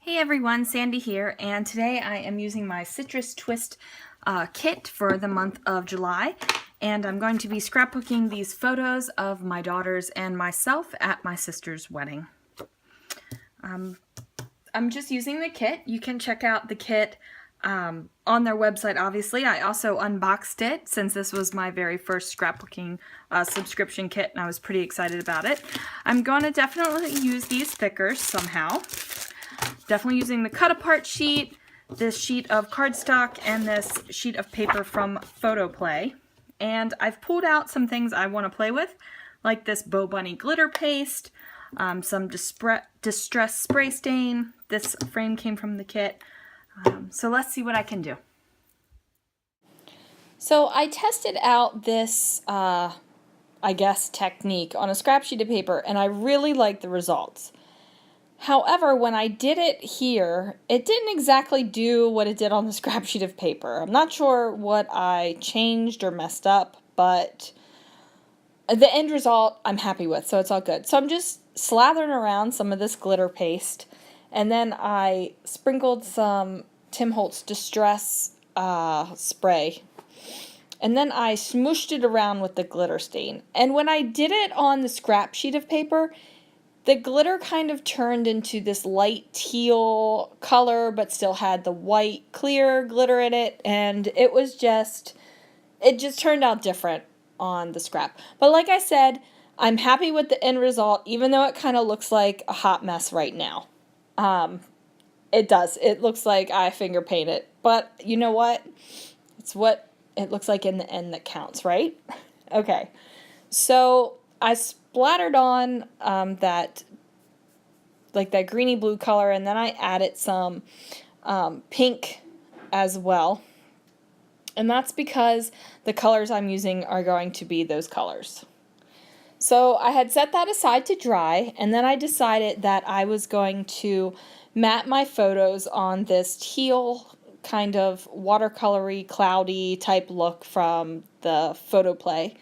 Hey everyone, Sandy here, and today I am using my Citrus Twist kit for the month of July, and I'm going to be scrapbooking these photos of my daughters and myself at my sister's wedding. I'm just using the kit. You can check out the kit on their website, obviously. I also unboxed it since this was my very first scrapbooking subscription kit, and I was pretty excited about it. I'm going to definitely use these thickers somehow. Definitely using the cut apart sheet, this sheet of cardstock, and this sheet of paper from Photo Play. And I've pulled out some things I want to play with, like this Bow Bunny glitter paste, some distress spray stain. This frame came from the kit. So let's see what I can do. So I tested out this, I guess, technique on a scrap sheet of paper, and I really like the results. However, when I did it here, it didn't exactly do what it did on the scrap sheet of paper. I'm not sure what I changed or messed up, but the end result I'm happy with, so it's all good. So I'm just slathering around some of this glitter paste, and then I sprinkled some Tim Holtz Distress spray, and then I smooshed it around with the glitter stain. And when I did it on the scrap sheet of paper, the glitter kind of turned into this light teal color, but still had the white clear glitter in it, and it just turned out different on the scrap. But like I said, I'm happy with the end result, even though it kind of looks like a hot mess right now. It does. It looks like I finger painted, but you know what? It's what it looks like in the end that counts, right? Okay, so I splattered on that greeny blue color, and then I added some pink as well. And that's because the colors I'm using are going to be those colors. So I had set that aside to dry, and then I decided that I was going to mat my photos on this teal kind of watercolory, cloudy type look from the Photo Play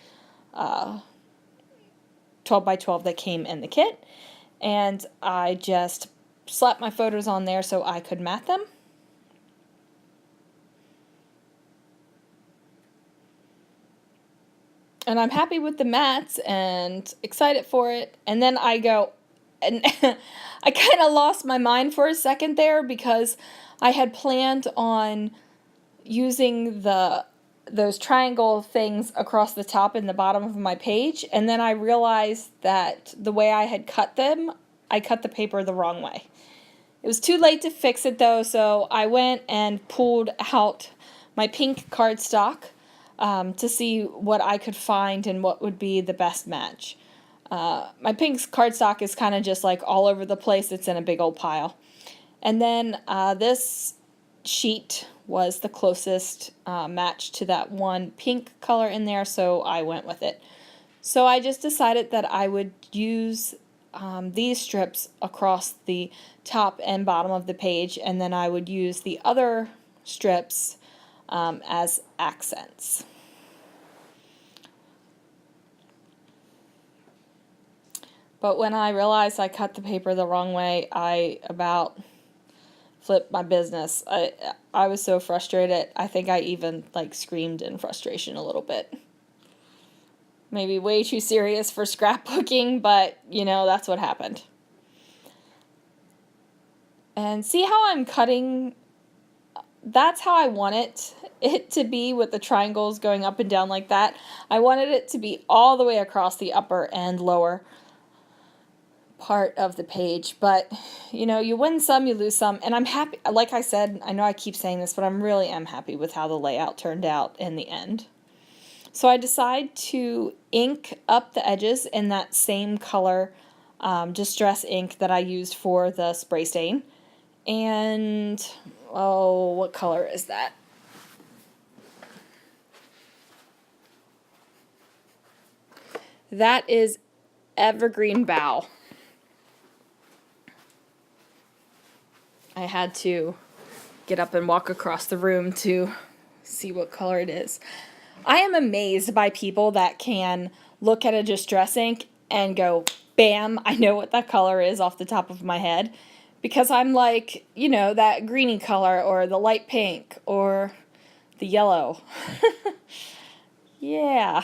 12 by 12 that came in the kit, and I just slapped my photos on there so I could mat them. And I'm happy with the mats and excited for it. And then I go, and I kind of lost my mind for a second there because I had planned on using those triangle things across the top and the bottom of my page, and then I realized that the way I had cut them, I cut the paper the wrong way. It was too late to fix it though, so I went and pulled out my pink cardstock to see what I could find and what would be the best match. My pink cardstock is kind of just like all over the place. It's in a big old pile. And then this sheet was the closest match to that one pink color in there, so I went with it. So I just decided that I would use these strips across the top and bottom of the page, and then I would use the other strips as accents. But when I realized I cut the paper the wrong way, I about flipped my business. I was so frustrated. I think I even screamed in frustration a little bit. Maybe way too serious for scrapbooking, but that's what happened. And see how I'm cutting? That's how I want it to be, with the triangles going up and down like that. I wanted it to be all the way across the upper and lower part of the page, but you win some, you lose some, and I'm happy. Like I said, I know I keep saying this, but I really am happy with how the layout turned out in the end. So I decide to ink up the edges in that same color Distress ink that I used for the spray stain. And what color is that? That is Evergreen Bough. I had to get up and walk across the room to see what color it is. I am amazed by people that can look at a Distress ink and go, bam, I know what that color is off the top of my head. because I'm like, you know, that greeny color or the light pink or the yellow. Yeah.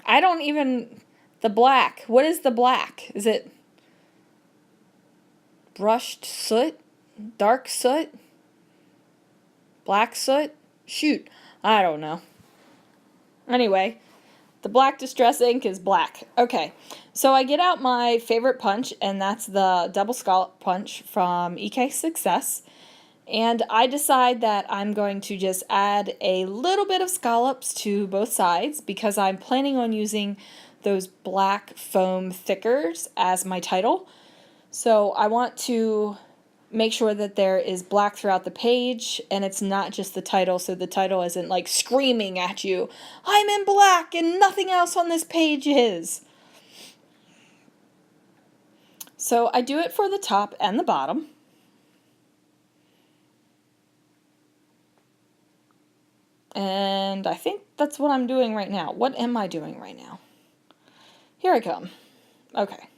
I don't even, the black. What is the black? Is it brushed soot? Dark soot? Black soot? Shoot. I don't know. Anyway, the black distress ink is black. Okay, so I get out my favorite punch, and that's the double scallop punch from EK Success. And I decide that I'm going to just add a little bit of scallops to both sides because I'm planning on using those black foam thickers as my title. So I want to make sure that there is black throughout the page and it's not just the title, so the title isn't like screaming at you, I'm in black and nothing else on this page is. So I do it for the top and the bottom. And I think that's what I'm doing right now. What am I doing right now? Here I come. Okay.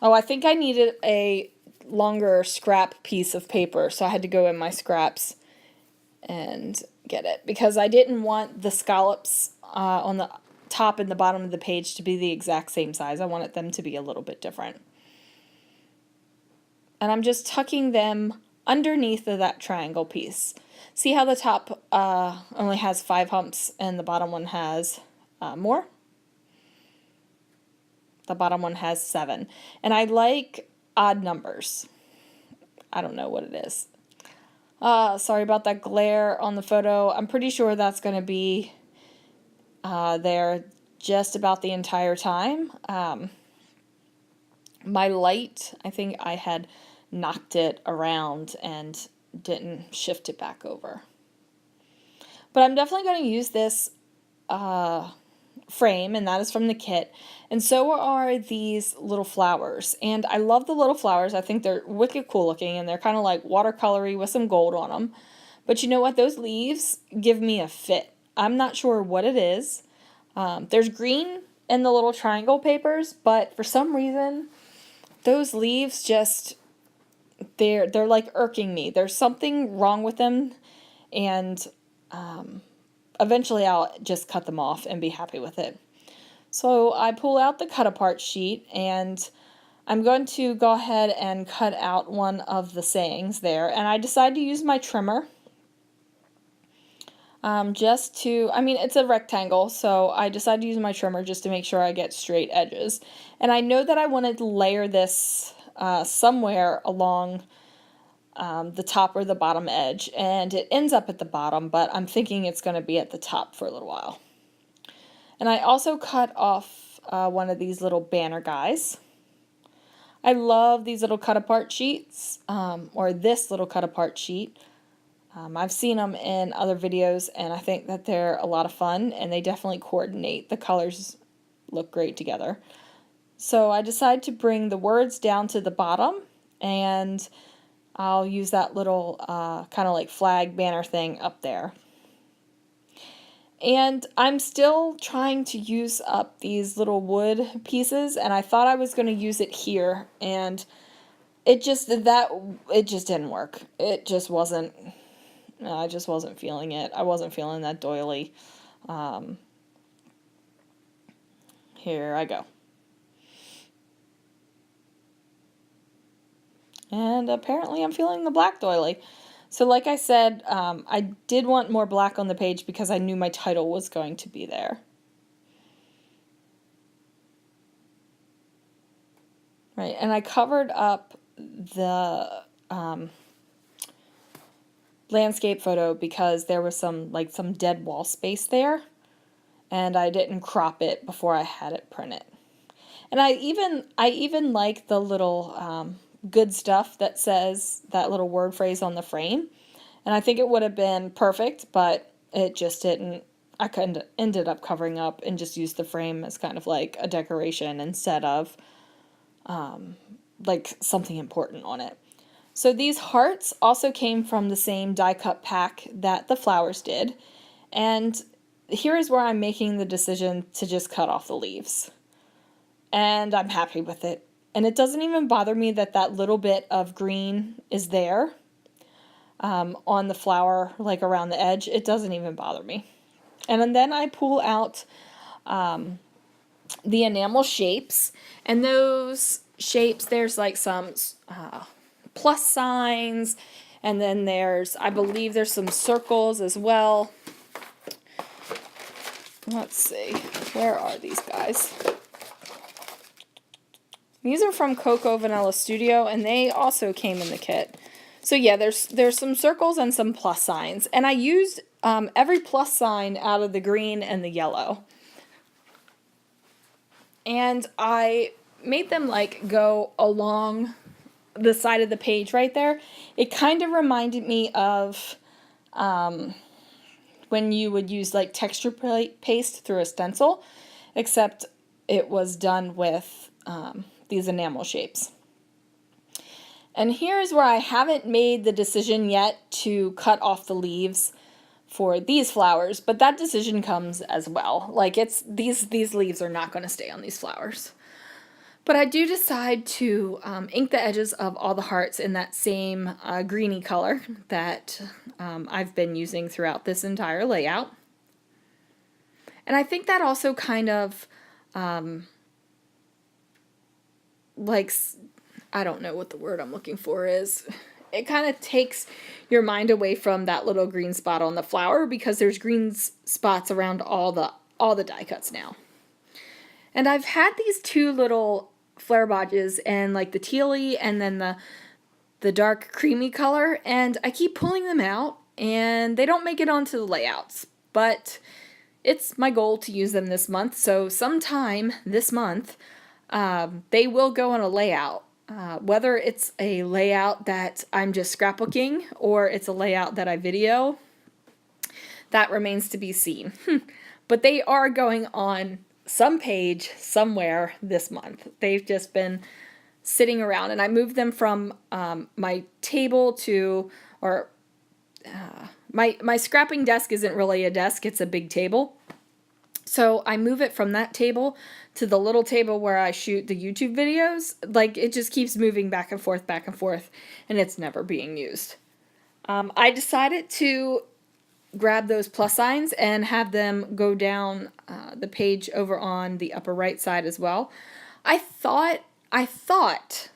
Oh, I think I needed a longer scrap piece of paper, so I had to go in my scraps and get it because I didn't want the scallops on the top and the bottom of the page to be the exact same size. I wanted them to be a little bit different. And I'm just tucking them underneath of that triangle piece. See how the top only has 5 humps and the bottom one has more? The bottom one has 7. And I like odd numbers. I don't know what it is. Sorry about that glare on the photo. I'm pretty sure that's going to be there just about the entire time. My light, I think I had knocked it around and didn't shift it back over. But I'm definitely going to use this frame, and that is from the kit. And so are these little flowers. And I love the little flowers. I think they're wicked cool looking, and they're kind of like watercolory with some gold on them. But you know what? Those leaves give me a fit. I'm not sure what it is. There's green in the little triangle papers, but for some reason, those leaves just, they're like irking me. There's something wrong with them, and eventually I'll just cut them off and be happy with it. So I pull out the cut apart sheet, and I'm going to go ahead and cut out one of the sayings there, and I decide to use my trimmer. Just to, I mean, it's a rectangle, so I decided to use my trimmer just to make sure I get straight edges. And I know that I wanted to layer this somewhere along the top or the bottom edge, and it ends up at the bottom, but I'm thinking it's going to be at the top for a little while. And I also cut off one of these little banner guys. I love these little cut apart sheets, or this little cut apart sheet. I've seen them in other videos, and I think that they're a lot of fun, and they definitely coordinate. The colors look great together. So I decided to bring the words down to the bottom, and I'll use that little kind of like flag banner thing up there. And I'm still trying to use up these little wood pieces, and I thought I was going to use it here, and it just didn't work. It just wasn't. I just wasn't feeling it. I wasn't feeling that doily. Here I go. And apparently I'm feeling the black doily. So like I said, I did want more black on the page because I knew my title was going to be there. Right, and I covered up the landscape photo because there was some dead wall space there, and I didn't crop it before I had it printed. And I even like the little good stuff that says that little word phrase on the frame, and I think it would have been perfect, but it just didn't. I ended up covering up and just used the frame as kind of like a decoration instead of like something important on it. So these hearts also came from the same die cut pack that the flowers did. And here is where I'm making the decision to just cut off the leaves. And I'm happy with it. And it doesn't even bother me that that little bit of green is there on the flower, like around the edge. It doesn't even bother me. And then I pull out the enamel shapes, and those shapes, there's like some plus signs, and then there's, I believe there's some circles as well. Let's see, where are these guys? These are from Cocoa Vanilla Studio, and they also came in the kit. So yeah, there's some circles and some plus signs, and I used every plus sign out of the green and the yellow. And I made them like go along the side of the page right there. It kind of reminded me of when you would use like texture paste through a stencil, except it was done with these enamel shapes. And here's where I haven't made the decision yet to cut off the leaves for these flowers, but that decision comes as well. Like it's these leaves are not going to stay on these flowers. But I do decide to ink the edges of all the hearts in that same greeny color that I've been using throughout this entire layout. And I think that also kind of like, I don't know what the word I'm looking for is. It kind of takes your mind away from that little green spot on the flower, because there's green spots around all the die cuts now. And I've had these two little flare bodges, and like the tealy and then the dark creamy color, and I keep pulling them out and they don't make it onto the layouts, but it's my goal to use them this month. So sometime this month they will go on a layout. Whether it's a layout that I'm just scrapbooking or it's a layout that I video, that remains to be seen. But they are going on some page somewhere this month. They've just been sitting around, and I moved them from my table to, or my scrapping desk isn't really a desk, it's a big table. So I move it from that table to the little table where I shoot the YouTube videos. Like, it just keeps moving back and forth, and it's never being used. I decided to grab those plus signs and have them go down the page over on the upper right side as well. I thought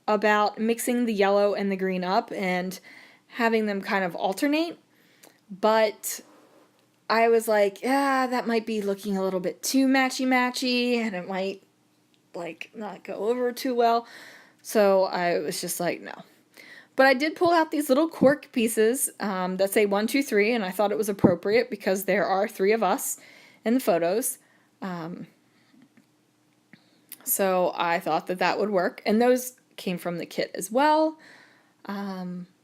about mixing the yellow and the green up and having them kind of alternate, but I was like, yeah, that might be looking a little bit too matchy, and it might like not go over too well. So I was just like, no. But I did pull out these little cork pieces that say 1, 2, 3, and I thought it was appropriate because there are 3 of us in the photos. So I thought that would work, and those came from the kit as well.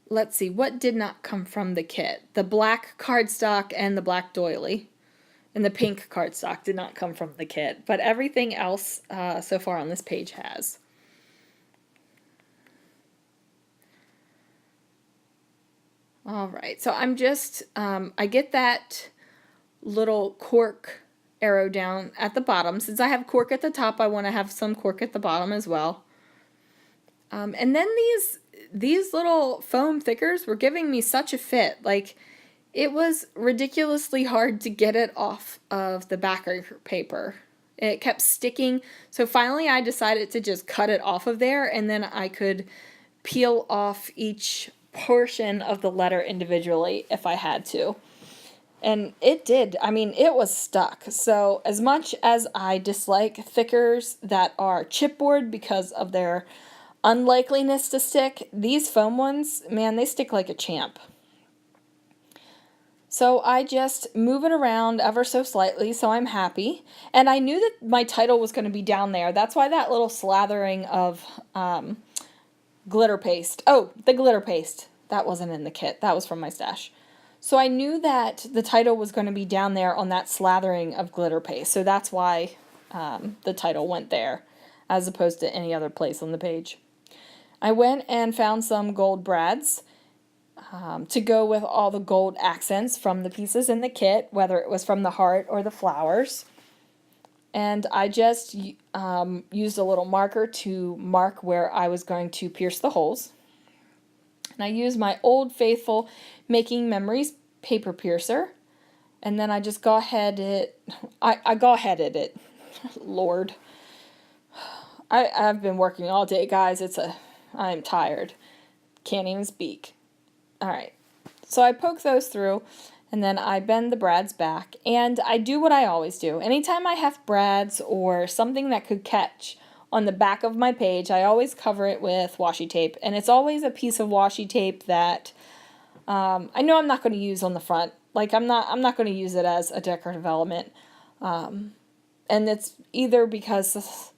Let's see, what did not come from the kit? The black cardstock and the black doily. And the pink cardstock did not come from the kit. But everything else so far on this page has. Alright, so I'm just, I get that little cork arrow down at the bottom. Since I have cork at the top, I want to have some cork at the bottom as well. And then these little foam thickers were giving me such a fit. Like, it was ridiculously hard to get it off of the backer paper. It kept sticking. So finally I decided to just cut it off of there, and then I could peel off each portion of the letter individually if I had to. And it did. I mean, it was stuck. So as much as I dislike thickers that are chipboard because of their unlikeliness to stick, these foam ones, man, they stick like a champ. So I just move it around ever so slightly, so I'm happy. And I knew that my title was going to be down there. That's why that little slathering of glitter paste. Oh, the glitter paste. That wasn't in the kit. That was from my stash. So I knew that the title was going to be down there on that slathering of glitter paste. So that's why the title went there, as opposed to any other place on the page. I went and found some gold brads to go with all the gold accents from the pieces in the kit, whether it was from the heart or the flowers. And I just used a little marker to mark where I was going to pierce the holes. And I used my Old Faithful Making Memories paper piercer. And then I just go ahead it. Lord. I've been working all day, guys. I'm tired. Can't even speak. Alright. So I poke those through, and then I bend the brads back, and I do what I always do. Anytime I have brads or something that could catch on the back of my page, I always cover it with washi tape, and it's always a piece of washi tape that I know I'm not going to use on the front. Like, I'm not going to use it as a decorative element. And it's either because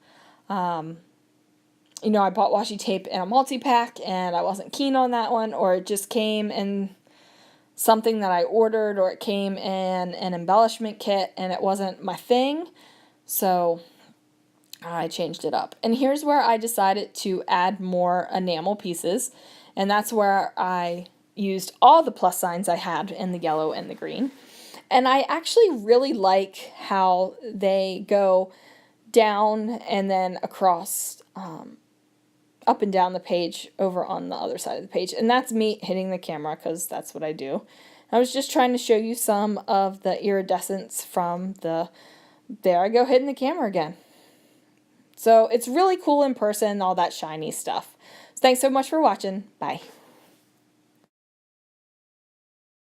you know, I bought washi tape in a multi-pack and I wasn't keen on that one, or it just came in something that I ordered, or it came in an embellishment kit and it wasn't my thing, so I changed it up. And here's where I decided to add more enamel pieces, and that's where I used all the plus signs I had in the yellow and the green. And I actually really like how they go down and then across, up and down the page over on the other side of the page. And that's me hitting the camera because that's what I do. I was just trying to show you some of the iridescence from the, there I go hitting the camera again. So it's really cool in person, all that shiny stuff. So thanks so much for watching. Bye.